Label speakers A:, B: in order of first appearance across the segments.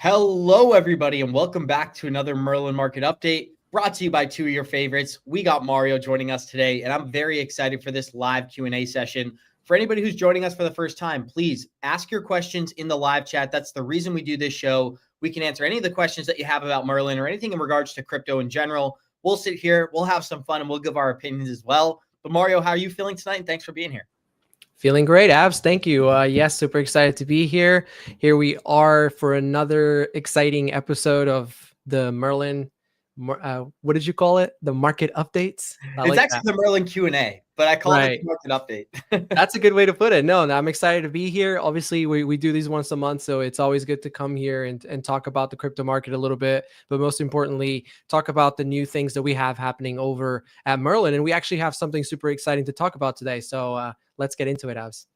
A: Hello, everybody, and welcome back to another Merlin Market Update brought to you by two of your favorites. We got Mario joining us today, and I'm very excited for this live Q&A session. For anybody who's joining us for the first time, please ask your questions in the live chat. That's the reason we do this show. We can answer any of the questions that you have about Merlin or anything in regards to crypto in general. We'll sit here, we'll have some fun, and we'll give our opinions as well. But Mario, how are you feeling tonight? And thanks for being here.
B: Feeling great, Abs. Thank you. Yes, super excited to be here. Here we are for another exciting episode of the Merlin. What did you call it? The market updates.
A: It's actually the Merlin Q&A, but I called it the market update.
B: That's a good way to put it. No, I'm excited to be here. Obviously, we do these once a month, so it's always good to come here and talk about the crypto market a little bit. But most importantly, talk about the new things that we have happening over at Merlin. And we actually have something super exciting to talk about today. So let's get into it, Abs.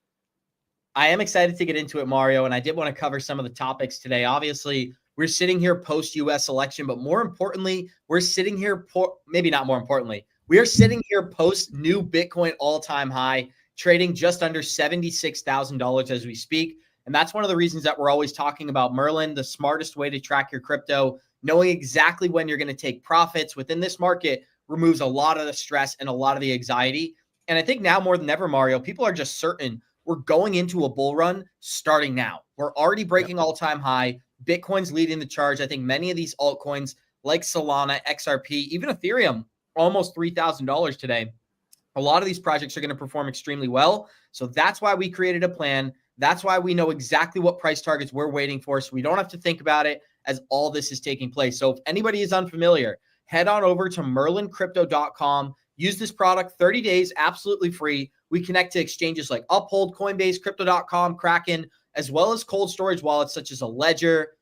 A: I am excited to get into it, Mario, and I did want to cover some of the topics today. Obviously, we're sitting here post-U.S. election, but more importantly, we're sitting here, maybe not more importantly, we are sitting here post-new Bitcoin all-time high, trading just under $76,000 as we speak. And that's one of the reasons that we're always talking about Merlin, the smartest way to track your crypto. Knowing exactly when you're going to take profits within this market removes a lot of the stress and a lot of the anxiety. And I think now more than ever, Mario, people are just certain we're going into a bull run starting now. We're already breaking all-time high. Bitcoin's leading the charge. I think many of these altcoins like Solana, XRP, even Ethereum, almost $3,000 today. A lot of these projects are going to perform extremely well. So that's why we created a plan. That's why we know exactly what price targets we're waiting for. So we don't have to think about it as all this is taking place. So if anybody is unfamiliar, head on over to merlincrypto.com. Use this product 30 days, absolutely free. We connect to exchanges like Uphold, Coinbase, Crypto.com, Kraken, as well as cold storage wallets such as a Ledger.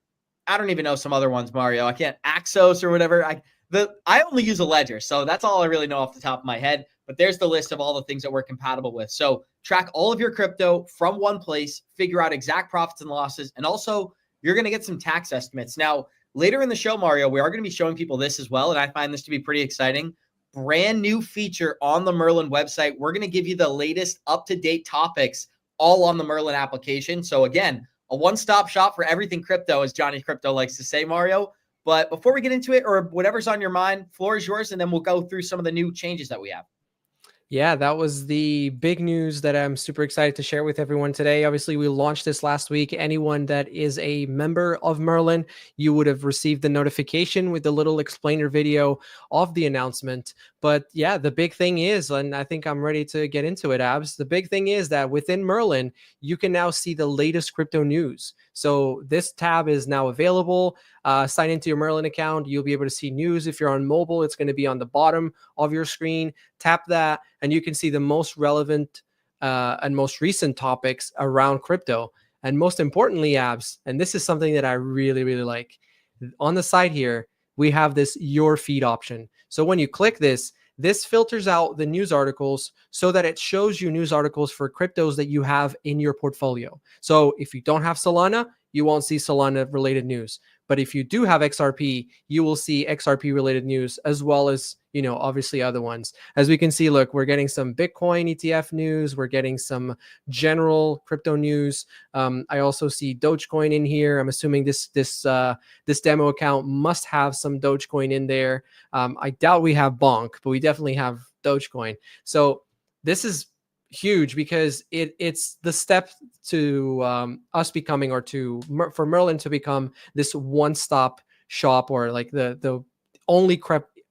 A: I don't even know some other ones, Mario. I can't, Axos or whatever. I only use a Ledger, so that's all I really know off the top of my head. But there's the list of all the things that we're compatible with. So track all of your crypto from one place, figure out exact profits and losses, and also you're going to get some tax estimates. Now, later in the show, Mario, we are going to be showing people this as well, and I find this to be pretty exciting. Brand new feature on the Merlin website. We're going to give you the latest up-to-date topics all on the Merlin application. So again, a one-stop shop for everything crypto, as Johnny Crypto likes to say, Mario. But before we get into it, or whatever's on your mind, floor is yours, and then we'll go through some of the new changes that we have.
B: Yeah, that was the big news that I'm super excited to share with everyone today. Obviously, we launched this last week. Anyone that is a member of Merlin, you would have received the notification with the little explainer video of the announcement. But yeah, the big thing is, and I think I'm ready to get into it, Abs. The big thing is that within Merlin, you can now see the latest crypto news. So this tab is now available. Sign into your Merlin account. You'll be able to see news. If you're on mobile, it's going to be on the bottom of your screen. Tap that, and you can see the most relevant and most recent topics around crypto. And most importantly, Abs, and this is something that I really, really like. On the side here, we have this Your Feed option. So when you click this, this filters out the news articles so that it shows you news articles for cryptos that you have in your portfolio. So if you don't have Solana, you won't see Solana related news. But if you do have XRP, you will see XRP related news as well as, obviously other ones. As we can see, look, we're getting some Bitcoin ETF news. We're getting some general crypto news. I also see Dogecoin in here. I'm assuming this demo account must have some Dogecoin in there. I doubt we have Bonk, but we definitely have Dogecoin. So this is huge because it's the step to us becoming, or for Merlin to become this one-stop shop, or like the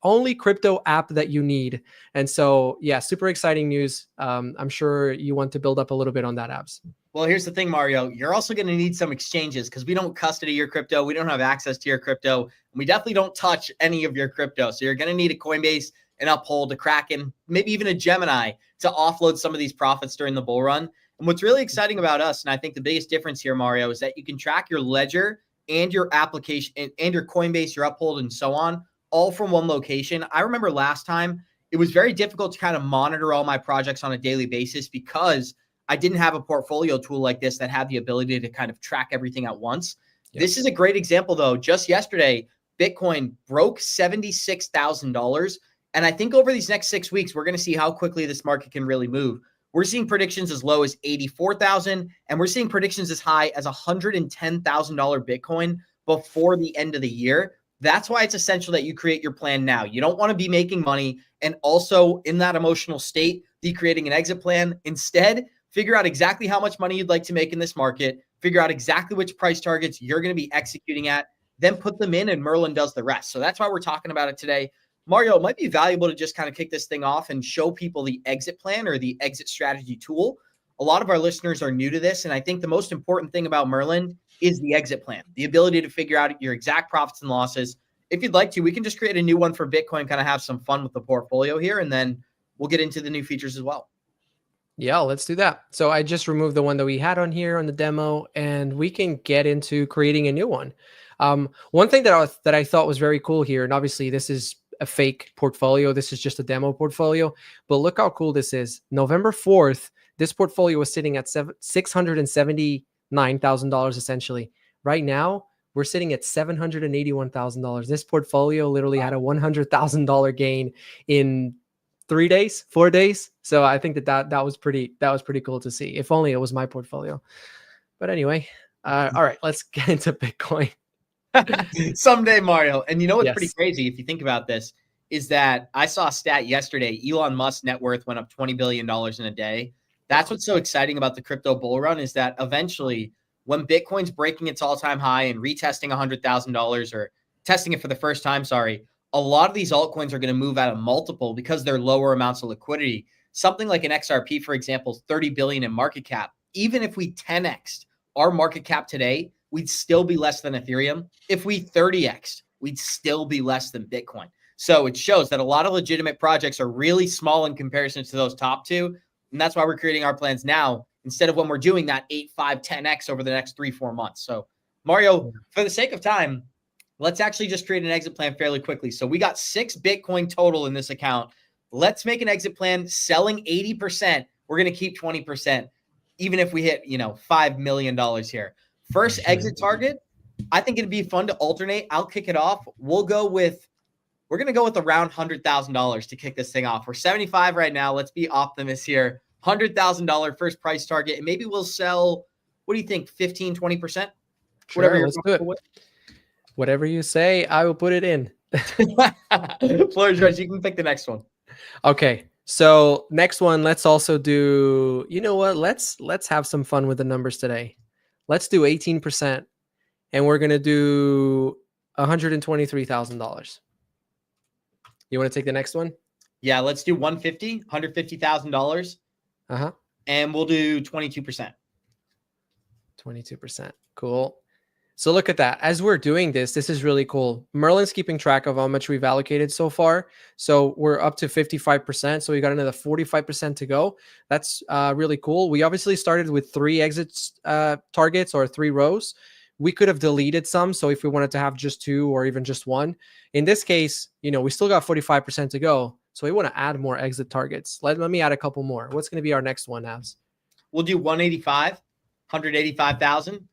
B: only crypto app that you need. And so yeah, super exciting news. I'm sure you want to build up a little bit on that, Abs.
A: Well, here's the thing, Mario. You're also going to need some exchanges because we don't custody your crypto. We don't have access to your crypto. And we definitely don't touch any of your crypto. So you're going to need a Coinbase, an Uphold, a Kraken, maybe even a Gemini to offload some of these profits during the bull run. And what's really exciting about us, and I think the biggest difference here, Mario, is that you can track your Ledger and your application and your Coinbase, your Uphold, and so on, all from one location. I remember last time it was very difficult to kind of monitor all my projects on a daily basis because I didn't have a portfolio tool like this that had the ability to kind of track everything at once. Yep. This is a great example, though. Just yesterday, Bitcoin broke $76,000. And I think over these next 6 weeks, we're going to see how quickly this market can really move. We're seeing predictions as low as 84,000, and we're seeing predictions as high as $110,000 Bitcoin before the end of the year. That's why it's essential that you create your plan now. You don't want to be making money and also in that emotional state, be creating an exit plan. Instead, figure out exactly how much money you'd like to make in this market, figure out exactly which price targets you're going to be executing at, then put them in and Merlin does the rest. So that's why we're talking about it today. Mario, it might be valuable to just kind of kick this thing off and show people the exit plan or the exit strategy tool. A lot of our listeners are new to this, and I think the most important thing about Merlin is the exit plan, the ability to figure out your exact profits and losses. If you'd like to, we can just create a new one for Bitcoin, kind of have some fun with the portfolio here, and then we'll get into the new features as well.
B: Yeah, let's do that. So I just removed the one that we had on here on the demo, and we can get into creating a new one. One thing that I thought was very cool here, and obviously this is a fake portfolio. This is just a demo portfolio, but look how cool this is. November 4th, this portfolio was sitting at $679,000 essentially. Right now, we're sitting at $781,000. This portfolio literally had a $100,000 gain in 3 days, 4 days. So I think that was pretty cool to see. If only it was my portfolio. But anyway, all right, let's get into Bitcoin.
A: Someday, Mario. And you know what's pretty
B: Yes.
A: crazy if you think about this is that I saw a stat yesterday. Elon Musk's net worth went up $20 billion in a day. That's what's so exciting about the crypto bull run is that eventually when Bitcoin's breaking its all-time high and retesting $100,000 or testing it for the first time, a lot of these altcoins are going to move at a multiple because they're lower amounts of liquidity. Something like an XRP, for example, is 30 billion in market cap. Even if we 10x'd our market cap today, we'd still be less than Ethereum. If we 30x'd, we'd still be less than Bitcoin. So it shows that a lot of legitimate projects are really small in comparison to those top two. And that's why we're creating our plans now instead of when we're doing that 8, 5, 10x over the next 3-4 months. So Mario, for the sake of time, let's actually just create an exit plan fairly quickly. So we got 6 Bitcoin total in this account. Let's make an exit plan selling 80%. We're going to keep 20%, even if we hit, $5 million here. First exit target, I think it'd be fun to alternate. I'll kick it off. We're going to go with around $100,000 to kick this thing off. We're 75 right now. Let's be optimists here. $100,000 first price target. And maybe we'll sell, what do you think, 15, 20%?
B: Sure, whatever let's do it. With. Whatever you say, I will put it in.
A: Floor is yours. You can pick the next one.
B: Okay. So next one, let's also do, you know what? Let's have some fun with the numbers today. Let's do 18%. And we're going to do $123,000. You want to take the next one?
A: Yeah, let's do $150,000.
B: Uh-huh.
A: And we'll do 22%.
B: 22%. Cool. So look at that. As we're doing this is really cool. Merlin's keeping track of how much we've allocated so far. So we're up to 55%. So we got another 45% to go. That's really cool. We obviously started with 3 exits targets or 3 rows. We could have deleted some. So if we wanted to have just 2 or even just 1, in this case, we still got 45% to go. So we want to add more exit targets. Let me add a couple more. What's going to be our next one, Avs?
A: We'll do 185,000.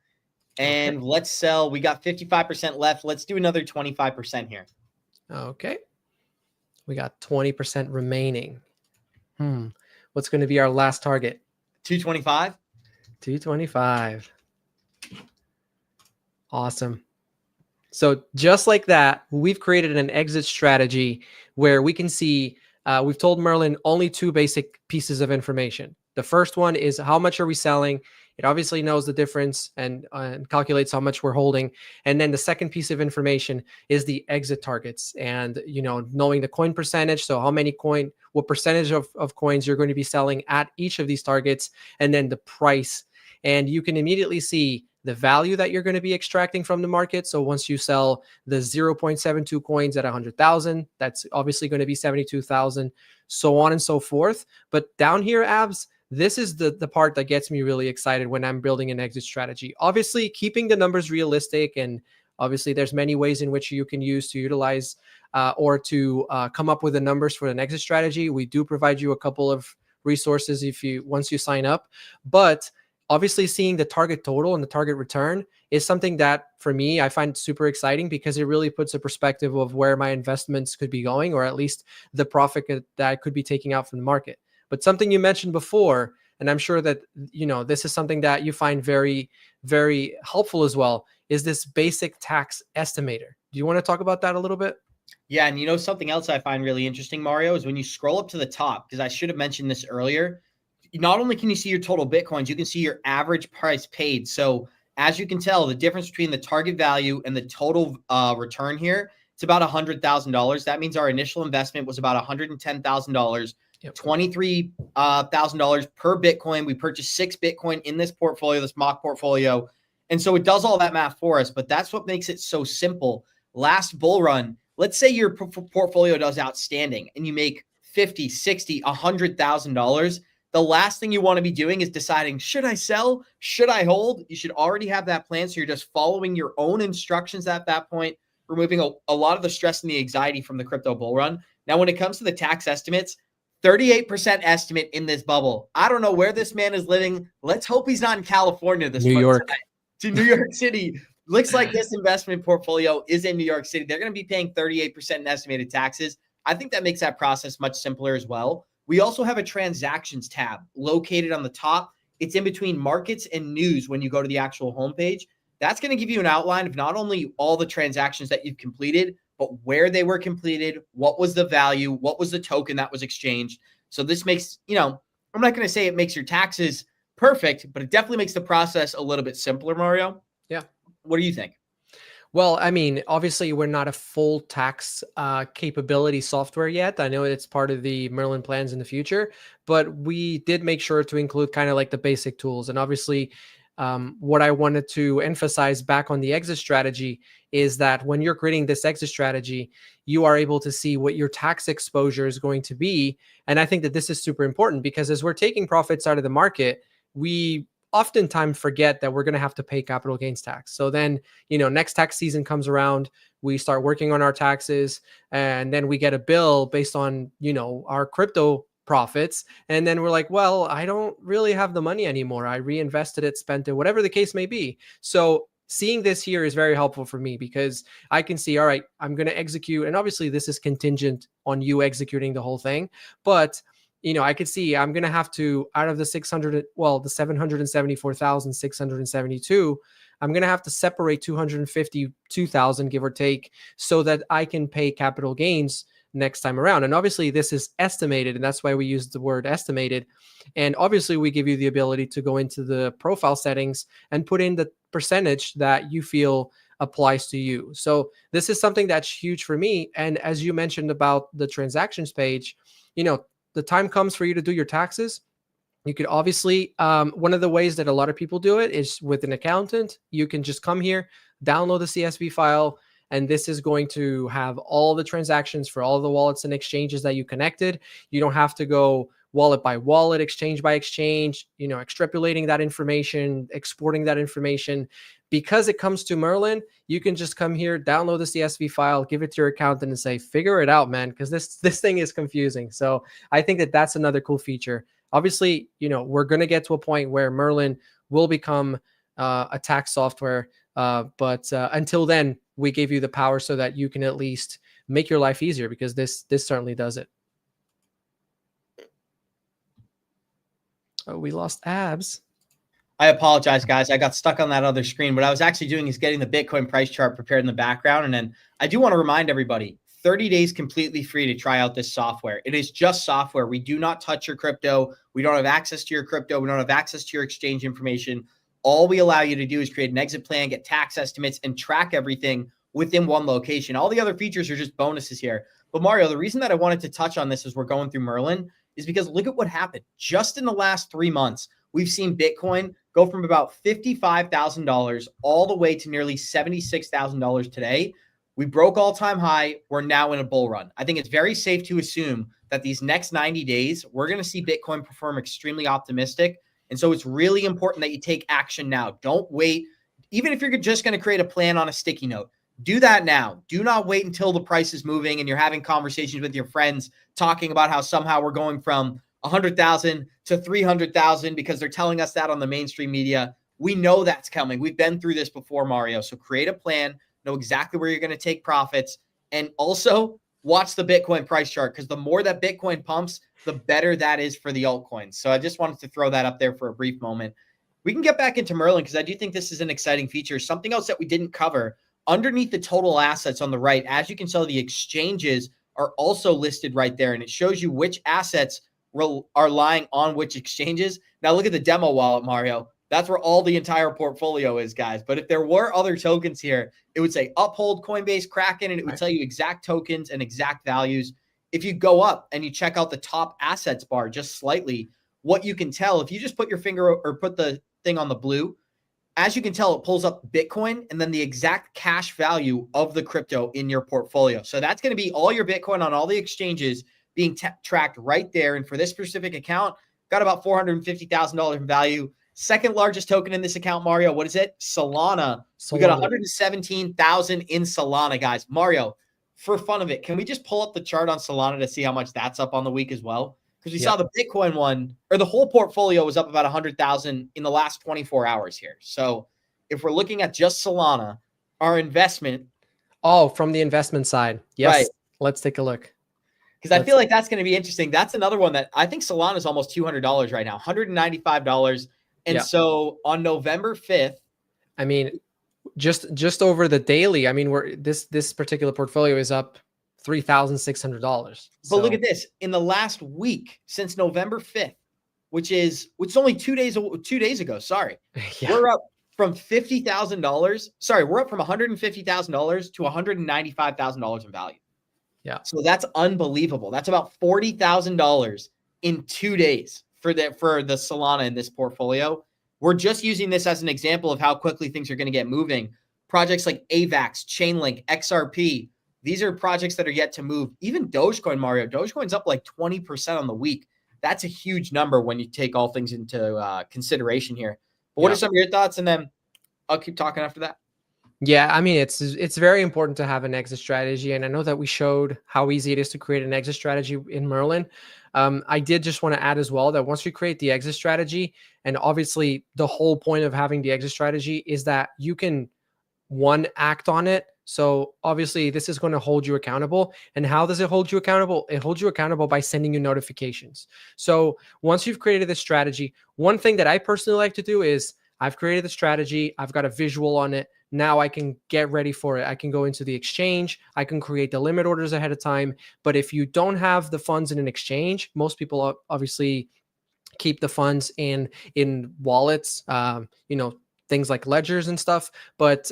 A: And okay, let's sell. We got 55% left. Let's do another 25% here.
B: Okay. We got 20% remaining. What's going to be our last target?
A: 225.
B: 225. Awesome. So just like that, we've created an exit strategy where we can see, we've told Merlin only 2 basic pieces of information. The first one is how much are we selling? It obviously knows the difference and calculates how much we're holding. And then the second piece of information is the exit targets and, knowing the coin percentage. So what percentage of coins you're going to be selling at each of these targets, and then the price. And you can immediately see the value that you're going to be extracting from the market. So once you sell the 0.72 coins at 100,000, that's obviously going to be 72,000, so on and so forth. But down here, Abs, this is the part that gets me really excited when I'm building an exit strategy. Obviously, keeping the numbers realistic, and obviously there's many ways in which you can use to utilize or to come up with the numbers for an exit strategy. We do provide you a couple of resources once you sign up, but obviously seeing the target total and the target return is something that for me, I find super exciting because it really puts a perspective of where my investments could be going, or at least the profit that I could be taking out from the market. But something you mentioned before, and I'm sure that, this is something that you find very, very helpful as well, is this basic tax estimator. Do you want to talk about that a little bit?
A: Yeah. And something else I find really interesting, Mario, is when you scroll up to the top, because I should have mentioned this earlier, not only can you see your total Bitcoins, you can see your average price paid. So as you can tell, the difference between the target value and the total return here, it's about $100,000. That means our initial investment was about $110,000, yep. $23,000 per Bitcoin. We purchased 6 Bitcoin in this portfolio, this mock portfolio. And so it does all that math for us, but that's what makes it so simple. Last bull run, let's say your portfolio does outstanding and you make $50, $60, $100,000. The last thing you want to be doing is deciding, should I sell? Should I hold? You should already have that plan. So you're just following your own instructions at that point, removing a lot of the stress and the anxiety from the crypto bull run. Now, when it comes to the tax estimates, 38% estimate in this bubble. I don't know where this man is living. Let's hope he's not in California this
B: New York.
A: To New York City. Looks like this investment portfolio is in New York City. They're going to be paying 38% in estimated taxes. I think that makes that process much simpler as well. We also have a transactions tab located on the top. It's in between markets and news when you go to the actual homepage. That's going to give you an outline of not only all the transactions that you've completed, but where they were completed, what was the value, what was the token that was exchanged. So this makes, I'm not going to say it makes your taxes perfect, but it definitely makes the process a little bit simpler, Mario.
B: Yeah.
A: What do you think?
B: Well, I mean, obviously we're not a full tax capability software yet. I know it's part of the Merlin plans in the future, but we did make sure to include kind of like the basic tools. And obviously what I wanted to emphasize back on the exit strategy is that when you're creating this exit strategy, you are able to see what your tax exposure is going to be. And I think that this is super important because as we're taking profits out of the market, we oftentimes forget that we're going to have to pay capital gains tax. So then, next tax season comes around, we start working on our taxes, and then we get a bill based on, our crypto profits. And then we're like, well, I don't really have the money anymore. I reinvested it, spent it, whatever the case may be. So seeing this here is very helpful for me because I can see, all right, I'm going to execute. And obviously this is contingent on you executing the whole thing. But I could see I'm going to have to, out of the 774,672, I'm going to have to separate 252,000, give or take, so that I can pay capital gains next time around. And obviously this is estimated, and that's why we use the word estimated. And obviously we give you the ability to go into the profile settings and put in the percentage that you feel applies to you. So this is something that's huge for me. And as you mentioned about the transactions page, the time comes for you to do your taxes. You could obviously, one of the ways that a lot of people do it is with an accountant. You can just come here, download the CSV file, and this is going to have all the transactions for all the wallets and exchanges that you connected. You don't have to go wallet by wallet, exchange by exchange, extrapolating that information, exporting that information. Because it comes to Merlin, you can just come here, download the CSV file, give it to your accountant and say, figure it out, man, because this thing is confusing. So I think that that's another cool feature. Obviously, we're going to get to a point where Merlin will become a tax software. But until then, we gave you the power so that you can at least make your life easier because this certainly does it. Oh, we lost Abs.
A: I apologize, guys. I got stuck on that other screen. What I was actually doing is getting the Bitcoin price chart prepared in the background. And then I do want to remind everybody, 30 days completely free to try out this software. It is just software. We do not touch your crypto. We don't have access to your crypto. We don't have access to your exchange information. All we allow you to do is create an exit plan, get tax estimates, and track everything within one location. All the other features are just bonuses here. But Mario, the reason that I wanted to touch on this as we're going through Merlin is because look at what happened. Just in the last 3 months, we've seen Bitcoin go from about $55,000 all the way to nearly $76,000 today. We broke all-time high. We're now in a bull run. I think it's very safe to assume that these next 90 days, we're going to see Bitcoin perform extremely optimistic. And so it's really important that you take action now. Don't wait. Even if you're just going to create a plan on a sticky note, do that now. Do not wait until the price is moving and you're having conversations with your friends talking about how somehow we're going from 100,000 to 300,000 because they're telling us that on the mainstream media. We know that's coming. We've been through this before, Mario. So create a plan, know exactly where you're going to take profits. And also watch the Bitcoin price chart, because the more that Bitcoin pumps, the better that is for the altcoins. So I just wanted to throw that up there for a brief moment. We can get back into Merlin because I do think this is an exciting feature. Something else that we didn't cover, underneath the total assets on the right, as you can tell, the exchanges are also listed right there, and it shows you which assets are lying on which exchanges. Now look at the demo wallet, Mario. That's where all the entire portfolio is, guys. But if there were other tokens here, it would say Uphold, Coinbase, Kraken, and it would tell you exact tokens and exact values. If you go up and you check out the top assets bar just slightly, what you can tell, if you just put your finger or put the thing on the blue, as you can tell, it pulls up Bitcoin and then the exact cash value of the crypto in your portfolio. So that's going to be all your Bitcoin on all the exchanges being tracked right there. And for this specific account, got about $450,000 in value. Second largest token in this account, Mario. What is it? Solana. We got 117,000 in Solana, guys. Mario, for fun of it, can we just pull up the chart on Solana to see how much that's up on the week as well? Because we saw the Bitcoin one, or the whole portfolio was up about 100,000 in the last 24 hours here. So if we're looking at just Solana, our investment.
B: Oh, from the investment side. Yes. Right. Let's take a look.
A: Because I feel like that's going to be interesting. That's another one that I think Solana is almost $200 right now, $195. And so on November 5th,
B: I mean, just over the daily, I mean, this particular portfolio is up $3,600.
A: But look at this. In the last week since November 5th, which is only 2 days ago, sorry. We're up from $50,000. Sorry, we're up from $150,000 to $195,000 in value.
B: Yeah.
A: So that's unbelievable. That's about $40,000 in 2 days for the Solana in this portfolio. We're just using this as an example of how quickly things are going to get moving. Projects like AVAX, Chainlink, XRP, these are projects that are yet to move. Even Dogecoin, Mario. Dogecoin's up like 20% on the week. That's a huge number when you take all things into consideration here. But what are some of your thoughts? And then I'll keep talking after that.
B: Yeah, I mean, it's very important to have an exit strategy. And I know that we showed how easy it is to create an exit strategy in Merlin. I did just want to add as well that once you create the exit strategy, and obviously the whole point of having the exit strategy is that you can, one, act on it. So obviously this is going to hold you accountable. And how does it hold you accountable? It holds you accountable by sending you notifications. So once you've created this strategy, one thing that I personally like to do is I've created the strategy. I've got a visual on it. Now I can get ready for it. I can go into the exchange. I can create the limit orders ahead of time. But if you don't have the funds in an exchange, most people obviously keep the funds in wallets, things like ledgers and stuff. But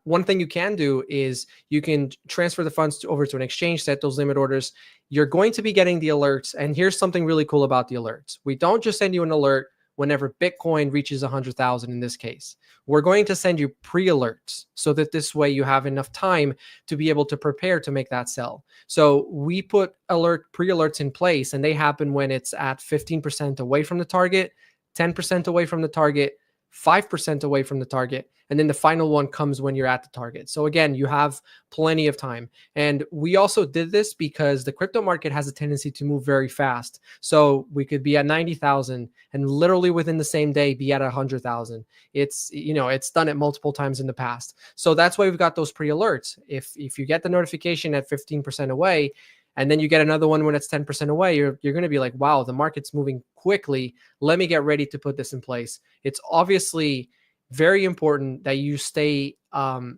B: one thing you can do is you can transfer the funds over to an exchange, set those limit orders. You're going to be getting the alerts. And here's something really cool about the alerts. We don't just send you an alert whenever Bitcoin reaches 100,000 in this case. We're going to send you pre-alerts so that this way you have enough time to be able to prepare to make that sell. So we put pre-alerts in place, and they happen when it's at 15% away from the target, 10% away from the target, 5% away from the target, and then the final one comes when you're at the target. So again, you have plenty of time. And we also did this because the crypto market has a tendency to move very fast. So we could be at 90,000 and literally within the same day be at 100,000. It's done it multiple times in the past. So that's why we've got those pre-alerts. If you get the notification at 15% away, and then you get another one when it's 10% away, you're going to be like, wow, the market's moving quickly. Let me get ready to put this in place. It's obviously very important that you stay on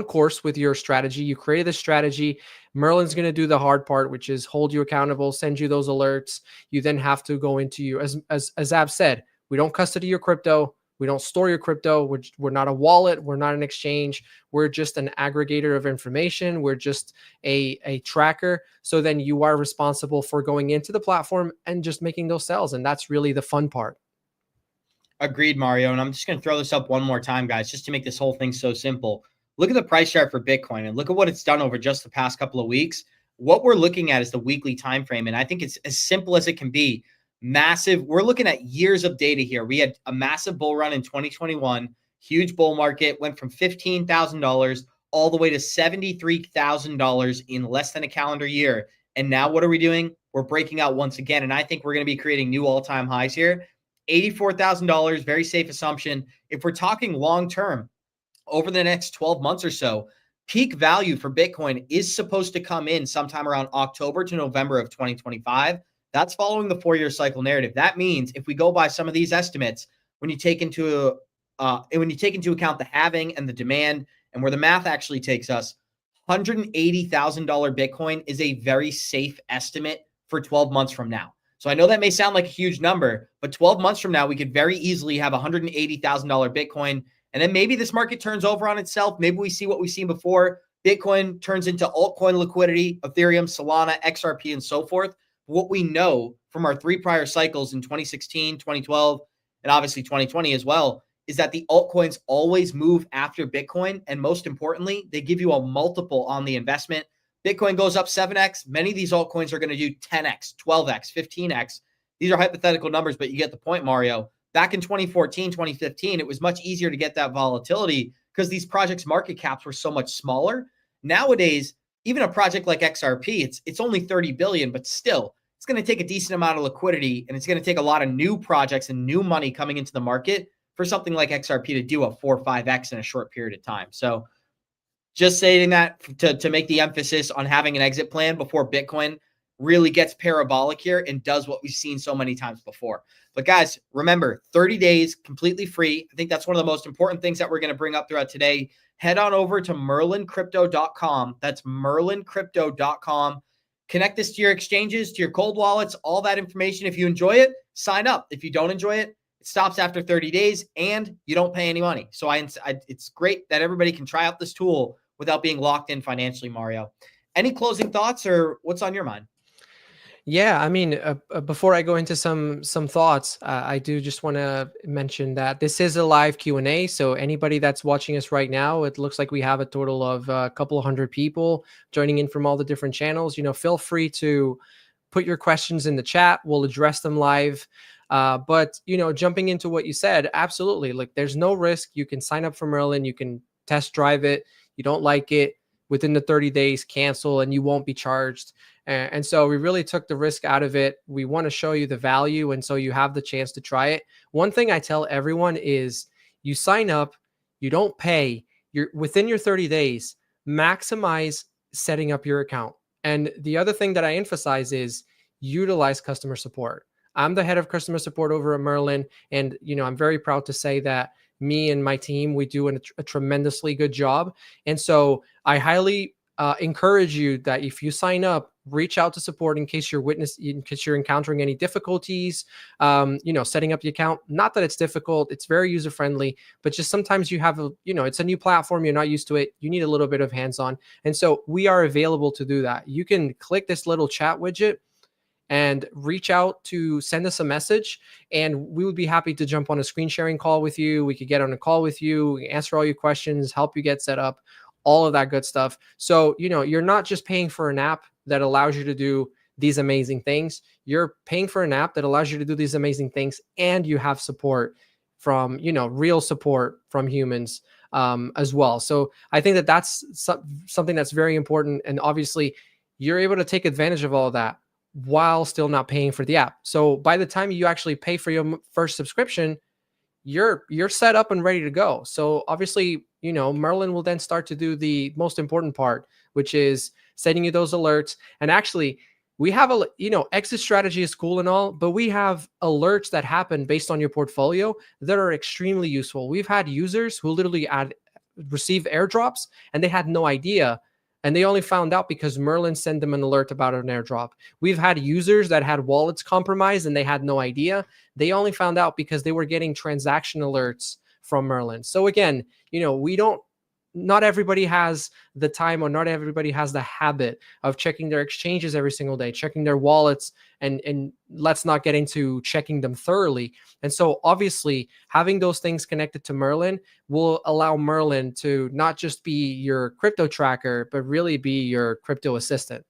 B: course with your strategy. You created this strategy. Merlin's going to do the hard part, which is hold you accountable, send you those alerts. You then have to go into you, as Ab said, we don't custody your crypto. We don't store your crypto. We're not a wallet. We're not an exchange. We're just an aggregator of information. We're just a tracker. So then you are responsible for going into the platform and just making those sales. And that's really the fun part.
A: Agreed, Mario. And I'm just going to throw this up one more time, guys, just to make this whole thing so simple. Look at the price chart for Bitcoin and look at what it's done over just the past couple of weeks. What we're looking at is the weekly time frame. And I think it's as simple as it can be. Massive. We're looking at years of data here. We had a massive bull run in 2021, huge bull market, went from $15,000 all the way to $73,000 in less than a calendar year. And now what are we doing? We're breaking out once again. And I think we're going to be creating new all-time highs here. $84,000, very safe assumption. If we're talking long-term, over the next 12 months or so, peak value for Bitcoin is supposed to come in sometime around October to November of 2025. That's following the 4-year cycle narrative. That means if we go by some of these estimates, when you take into account the halving and the demand and where the math actually takes us, $180,000 Bitcoin is a very safe estimate for 12 months from now. So I know that may sound like a huge number, but 12 months from now, we could very easily have $180,000 Bitcoin. And then maybe this market turns over on itself. Maybe we see what we've seen before. Bitcoin turns into altcoin liquidity, Ethereum, Solana, XRP, and so forth. What we know from our 3 prior cycles in 2016, 2012, and obviously 2020 as well, is that the altcoins always move after Bitcoin. And most importantly, they give you a multiple on the investment. Bitcoin goes up 7x. Many of these altcoins are going to do 10x, 12x, 15x. These are hypothetical numbers, but you get the point, Mario. Back in 2014, 2015, it was much easier to get that volatility because these projects' market caps were so much smaller. Nowadays, even a project like XRP, it's only 30 billion, but still, it's going to take a decent amount of liquidity, and it's going to take a lot of new projects and new money coming into the market for something like XRP to do a 4 or 5x in a short period of time. So just saying that to make the emphasis on having an exit plan before Bitcoin really gets parabolic here and does what we've seen so many times before. But guys, remember, 30 days, completely free. I think that's one of the most important things that we're going to bring up throughout today. Head on over to merlincrypto.com. That's merlincrypto.com. Connect this to your exchanges, to your cold wallets, all that information. If you enjoy it, sign up. If you don't enjoy it, it stops after 30 days and you don't pay any money. So it's great that everybody can try out this tool without being locked in financially, Mario. Any closing thoughts or what's on your mind?
B: Yeah, I mean, before I go into some thoughts, I do just want to mention that this is a live Q&A. So anybody that's watching us right now, it looks like we have a total of a couple of hundred people joining in from all the different channels. Feel free to put your questions in the chat. We'll address them live. But jumping into what you said, absolutely. Like, there's no risk. You can sign up for Merlin. You can test drive it. You don't like it, within the 30 days, cancel, and you won't be charged. And so we really took the risk out of it. We want to show you the value, and so you have the chance to try it. One thing I tell everyone is you sign up, you don't pay, you're within your 30 days, maximize setting up your account. And the other thing that I emphasize is utilize customer support. I'm the head of customer support over at Merlin, and I'm very proud to say that me and my team, we do a tremendously good job. And so I highly encourage you that if you sign up, reach out to support in case you're encountering any difficulties, setting up the account. Not that it's difficult, it's very user friendly, but just sometimes you have it's a new platform, you're not used to it, you need a little bit of hands-on. And so we are available to do that. You can click this little chat widget and reach out to send us a message, and we would be happy to jump on a screen sharing call with you. We could get on a call with you, answer all your questions, help you get set up, all of that good stuff. So, you're not just paying for an app that allows you to do these amazing things. You're paying for an app that allows you to do these amazing things, and you have support from, real support from humans as well. So I think that that's something that's very important. And obviously you're able to take advantage of all of that while still not paying for the app. So by the time you actually pay for your first subscription, you're set up and ready to go. So obviously, Merlin will then start to do the most important part, which is sending you those alerts. And actually, we have exit strategy is cool and all, but we have alerts that happen based on your portfolio that are extremely useful. We've had users who literally receive airdrops and they had no idea. And they only found out because Merlin sent them an alert about an airdrop. We've had users that had wallets compromised and they had no idea. They only found out because they were getting transaction alerts from Merlin. So again, not everybody has the time, or not everybody has the habit of checking their exchanges every single day, checking their wallets, and let's not get into checking them thoroughly. And so obviously having those things connected to Merlin will allow Merlin to not just be your crypto tracker, but really be your crypto assistant.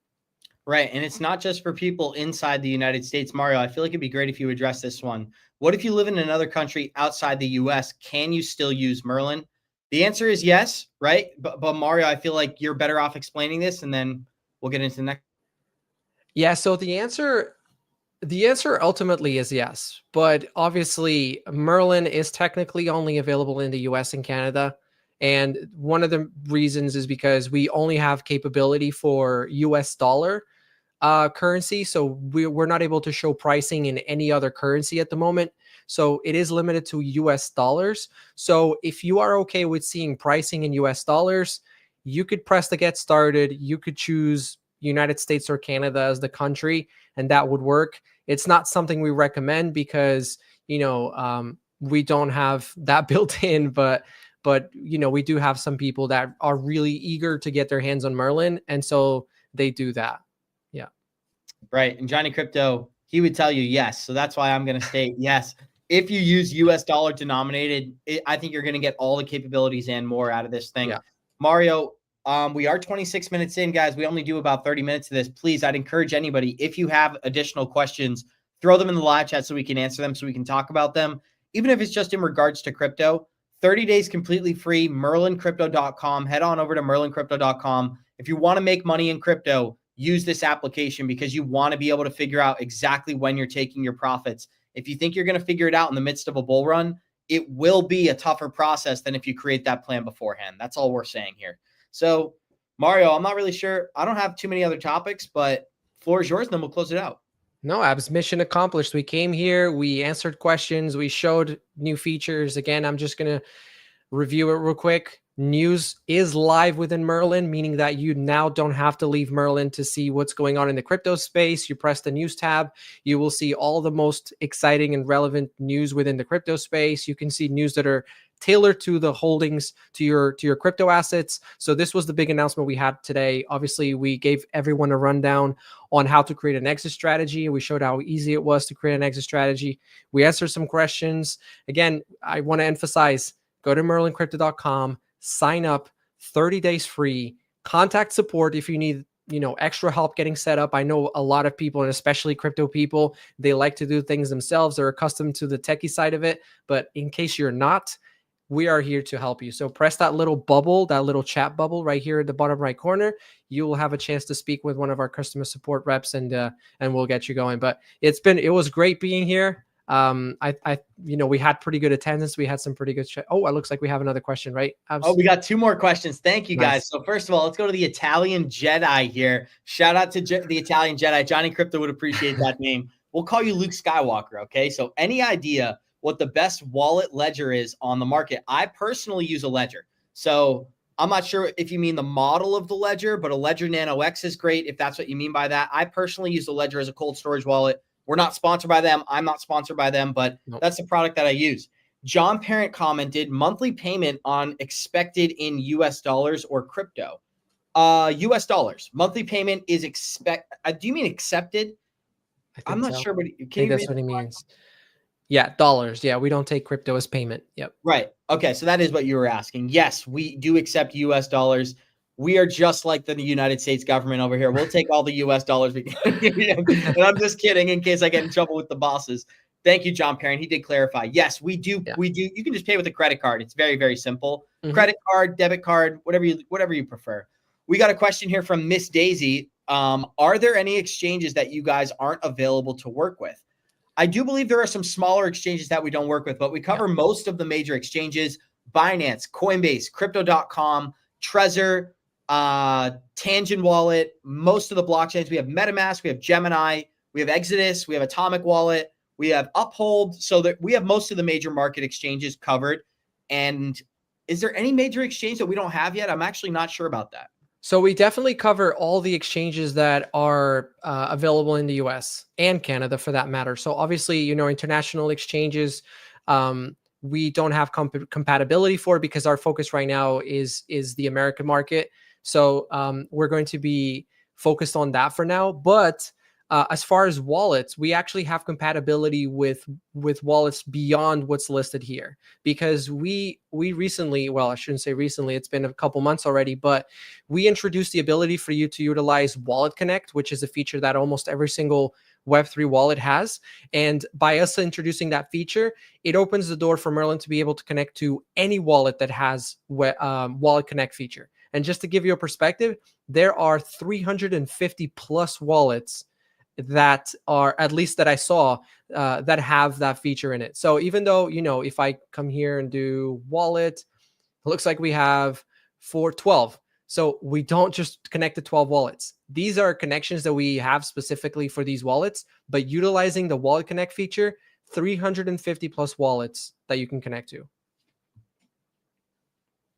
A: Right. And it's not just for people inside the United States. Mario, I feel like it'd be great if you address this one. What if you live in another country outside the US? Can you still use Merlin? The answer is yes, right? But Mario, I feel like you're better off explaining this, and then we'll get into the next.
B: Yeah, so the answer ultimately is yes. But obviously, Merlin is technically only available in the US and Canada. And one of the reasons is because we only have capability for US dollar currency. So we're not able to show pricing in any other currency at the moment. So it is limited to US dollars. So if you are okay with seeing pricing in US dollars, you could press the get started. You could choose United States or Canada as the country, and that would work. It's not something we recommend because, we don't have that built in, but we do have some people that are really eager to get their hands on Merlin, and so they do that. Yeah.
A: Right. And Johnny Crypto, he would tell you yes. So that's why I'm going to state yes. If you use US dollar denominated, I think you're going to get all the capabilities and more out of this thing.
B: Yeah.
A: Mario, we are 26 minutes in, guys. We only do about 30 minutes of this. Please, I'd encourage anybody, if you have additional questions, throw them in the live chat so we can answer them, so we can talk about them. Even if it's just in regards to crypto, 30 days completely free, merlincrypto.com. Head on over to merlincrypto.com. If you want to make money in crypto, use this application because you want to be able to figure out exactly when you're taking your profits. If you think you're going to figure it out in the midst of a bull run, it will be a tougher process than if you create that plan beforehand. That's all we're saying here. So, Mario, I'm not really sure. I don't have too many other topics, but floor is yours, and then we'll close it out.
B: No, Abs, mission accomplished. We came here, we answered questions, we showed new features. Again, I'm just going to review it real quick. News is live within Merlin, meaning that you now don't have to leave Merlin to see what's going on in the crypto space. You press the news tab, you will see all the most exciting and relevant news within the crypto space. You can see news that are tailored to the holdings, to your crypto assets. So this was the big announcement we had today. Obviously, we gave everyone a rundown on how to create an exit strategy. We showed how easy it was to create an exit strategy. We answered some questions. Again, I want to emphasize, go to merlincrypto.com, sign up, 30 days free, contact support if you need extra help getting set up. I know a lot of people, and especially crypto people, they like to do things themselves. They're accustomed to the techie side of it. But in case you're not, we are here to help you. So press that little bubble, that little chat bubble right here at the bottom right corner. You will have a chance to speak with one of our customer support reps, and we'll get you going. But it was great being here. We had pretty good attendance. We had some pretty good. It looks like we have another question, right?
A: We got 2 more questions. Thank you, guys.
B: Nice.
A: So first of all, let's go to the Italian Jedi here. Shout out to the Italian Jedi. Johnny Crypto would appreciate that name. We'll call you Luke Skywalker. Okay. So any idea what the best wallet ledger is on the market? I personally use a ledger. So I'm not sure if you mean the model of the ledger, but a Ledger Nano X is great if that's what you mean by that. I personally use the ledger as a cold storage wallet. We're not sponsored by them. I'm not sponsored by them, but That's the product that I use. John Parent commented, monthly payment on expected in US dollars or crypto? US dollars. Monthly payment is do you mean accepted? I'm not sure, but
B: that's what he means. Yeah, dollars. Yeah, we don't take crypto as payment. Yep.
A: Right. Okay, so that is what you were asking. Yes, we do accept US dollars. We are just like the United States government over here. We'll take all the US dollars. And I'm just kidding in case I get in trouble with the bosses. Thank you, John Parent. He did clarify. Yes, we do. Yeah. We do. You can just pay with a credit card. It's very, very simple. Mm-hmm. Credit card, debit card, whatever you prefer. We got a question here from Miss Daisy. Are there any exchanges that you guys aren't available to work with? I do believe there are some smaller exchanges that we don't work with, but we cover most of the major exchanges: Binance, Coinbase, Crypto.com, Trezor, Tangent Wallet, most of the blockchains. We have MetaMask, we have Gemini, we have Exodus, we have Atomic Wallet, we have Uphold. So that we have most of the major market exchanges covered. And is there any major exchange that we don't have yet? I'm actually not sure about that.
B: So we definitely cover all the exchanges that are available in the US and Canada for that matter. So obviously, international exchanges, we don't have compatibility for because our focus right now is the American market. So we're going to be focused on that for now. But as far as wallets, we actually have compatibility with wallets beyond what's listed here, because we recently, well, I shouldn't say recently, it's been a couple months already, but we introduced the ability for you to utilize Wallet Connect, which is a feature that almost every single Web3 wallet has. And by us introducing that feature, it opens the door for Merlin to be able to connect to any wallet that has Wallet Connect feature. And just to give you a perspective, there are 350 plus wallets that are, at least that I saw, that have that feature in it. So even though, if I come here and do wallet, It looks like we have 12. So we don't just connect to 12 wallets. These are connections that we have specifically for these wallets, but utilizing the Wallet Connect feature, 350 plus wallets that you can connect to.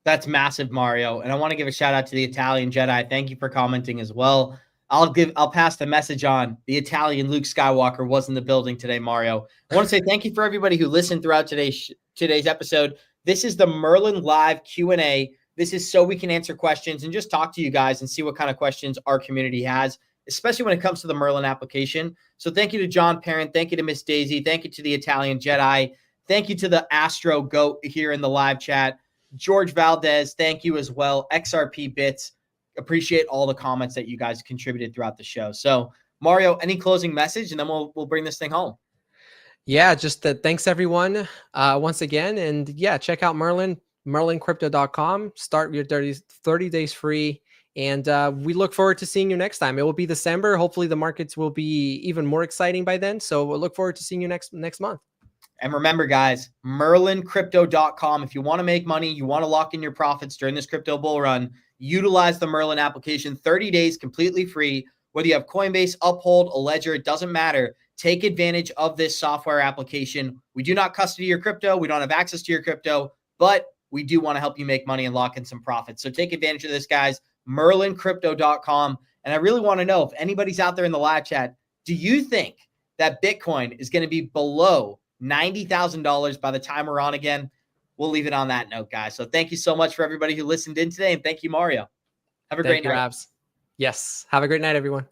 A: That's massive, Mario. And I want to give a shout out to the Italian Jedi. Thank you for commenting as well. I'll pass the message on. The Italian Luke Skywalker was in the building today, Mario. I want to say thank you for everybody who listened throughout today's episode. This is the Merlin Live Q&A. This is so we can answer questions and just talk to you guys and see what kind of questions our community has, especially when it comes to the Merlin application. So thank you to John Parent. Thank you to Miss Daisy. Thank you to the Italian Jedi. Thank you to the Astro Goat here in the live chat. George Valdez, thank you as well. XRP Bits, appreciate all the comments that you guys contributed throughout the show. So, Mario, any closing message, and then we'll bring this thing home.
B: Yeah, just thanks everyone once again, and yeah, check out Merlin, merlincrypto.com. Start your 30 days free, and we look forward to seeing you next time. It will be December. Hopefully, the markets will be even more exciting by then. So we'll look forward to seeing you next month.
A: And remember, guys, merlincrypto.com. If you want to make money, you want to lock in your profits during this crypto bull run, utilize the Merlin application. 30 days completely free. Whether you have Coinbase, Uphold, a Ledger, it doesn't matter. Take advantage of this software application. We do not custody your crypto. We don't have access to your crypto, but we do want to help you make money and lock in some profits. So take advantage of this, guys. merlincrypto.com. And I really want to know if anybody's out there in the live chat, do you think that Bitcoin is going to be below $90,000 by the time we're on again? We'll leave it on that note, guys. So thank you so much for everybody who listened in today. And thank you, Mario. Have a great night.
B: Yes. Have a great night, everyone.